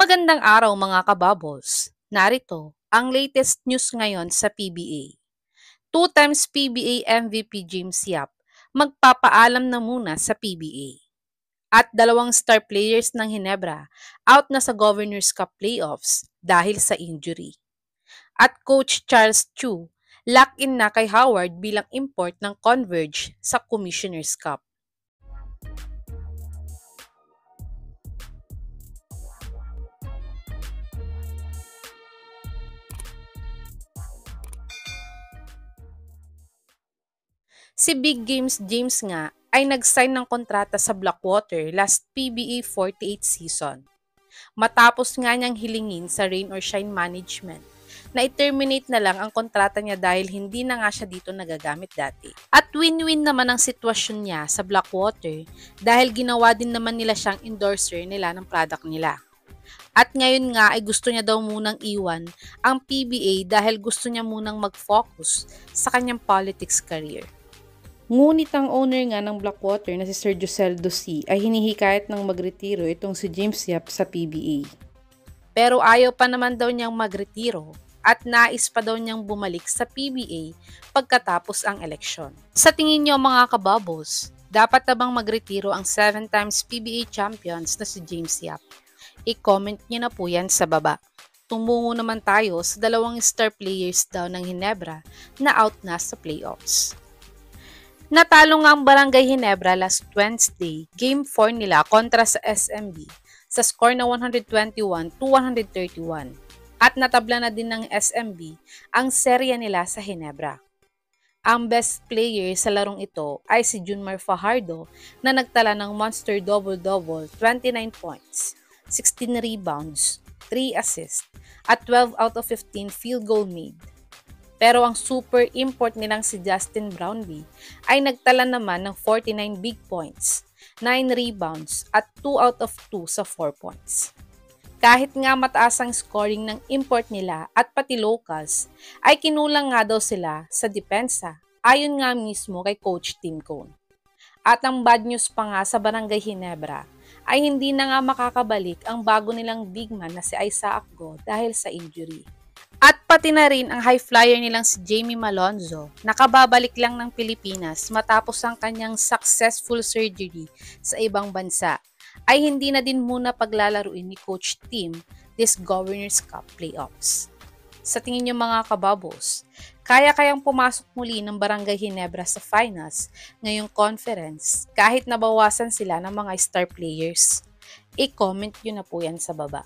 Magandang araw mga kabubbles. Narito ang latest news ngayon sa PBA. Two times PBA MVP James Yap magpapaalam na muna sa PBA. At dalawang star players ng Hinebra out na sa Governors Cup playoffs dahil sa injury. At Coach Charles Chu lock-in na kay Howard bilang import ng Converge sa Commissioner's Cup. Si Big Games James nga ay nag-sign ng kontrata sa Blackwater last PBA 48 season. Matapos nga niyang hilingin sa rain or shine management na i-terminate na lang ang kontrata niya dahil hindi na nga siya dito nagagamit dati. At win-win naman ang sitwasyon niya sa Blackwater dahil ginawa din naman nila siyang endorser nila ng product nila. At ngayon nga ay gusto niya daw munang iwan ang PBA dahil gusto niya munang mag-focus sa kanyang politics career. Ngunit ang owner nga ng Blackwater na si Sir Joseldo C. ay hinihikayat ng magretiro itong si James Yap sa PBA. Pero ayaw pa naman daw niyang magretiro at nais pa daw niyang bumalik sa PBA pagkatapos ang eleksyon. Sa tingin niyo mga kabubbles, dapat na bang magretiro ang 7 times PBA champions na si James Yap? I-comment niyo na po yan sa baba. Tumungo naman tayo sa dalawang star players daw ng Hinebra na out na sa playoffs. Natalo nga ang Barangay Hinebra last Wednesday, Game 4 nila kontra sa SMB sa score na 121-131 at natabla na din ng SMB ang serya nila sa Hinebra. Ang best player sa larong ito ay si Junmar Fajardo na nagtala ng monster double-double, 29 points, 16 rebounds, 3 assists at 12 out of 15 field goal made. Pero ang super import nilang si Justin Brownlee ay nagtala naman ng 49 big points, 9 rebounds at 2 out of 2 sa 4 points. Kahit nga mataas ang scoring ng import nila at pati locals, ay kinulang nga daw sila sa depensa ayon nga mismo kay Coach Tim Cone. At ang bad news pa nga sa Barangay Hinebra ay hindi na nga makakabalik ang bago nilang big man na si Isaac Go dahil sa injury. At pati na rin ang high flyer nilang si Jamie Malonzo, nakababalik lang ng Pilipinas matapos ang kanyang successful surgery sa ibang bansa, ay hindi na din muna paglalaruin ni Coach Tim this Governors Cup playoffs. Sa tingin niyo mga kabubbles, kaya-kayang pumasok muli ng Barangay Hinebra sa finals ngayong conference kahit nabawasan sila ng mga star players? I-comment nyo na po yan sa baba.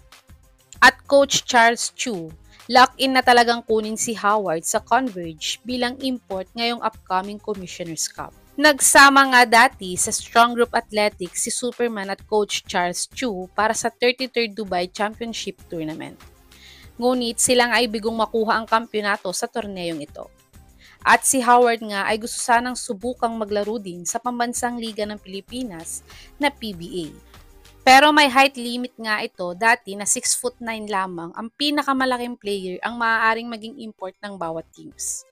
At Coach Charles Chu, lock-in na talagang kunin si Howard sa Converge bilang import ngayong upcoming Commissioner's Cup. Nagsama nga dati sa Strong Group Athletics si Superman at Coach Charles Chu para sa 33rd Dubai Championship Tournament. Ngunit silang ay bigong makuha ang kampyonato sa torneyong ito. At si Howard nga ay gusto sanang subukang maglaro din sa Pambansang Liga ng Pilipinas na PBA. Pero may height limit nga ito dati na 6'9" lamang ang pinakamalaking player ang maaaring maging import ng bawat teams.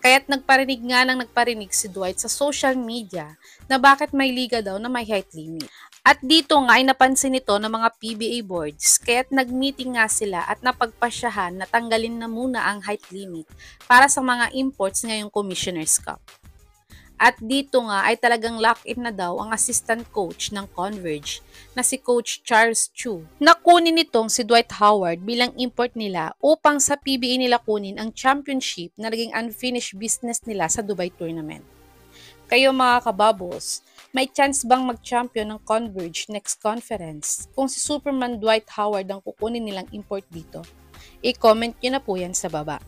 Kaya't nagparinig si Dwight sa social media na bakit may liga daw na may height limit. At dito nga ay napansin ito ng mga PBA boards kaya't nag-meeting nga sila at napagpasyahan na tanggalin na muna ang height limit para sa mga imports ngayong Commissioner's Cup. At dito nga ay talagang lock-in na daw ang assistant coach ng Converge na si Coach Charles Chu. Nakunin nitong si Dwight Howard bilang import nila upang sa PBA nila kunin ang championship na naging unfinished business nila sa Dubai Tournament. Kayo mga kabubbles, may chance bang mag-champion ng Converge next conference kung si Superman Dwight Howard ang kukunin nilang import dito? I-comment nyo na po yan sa baba.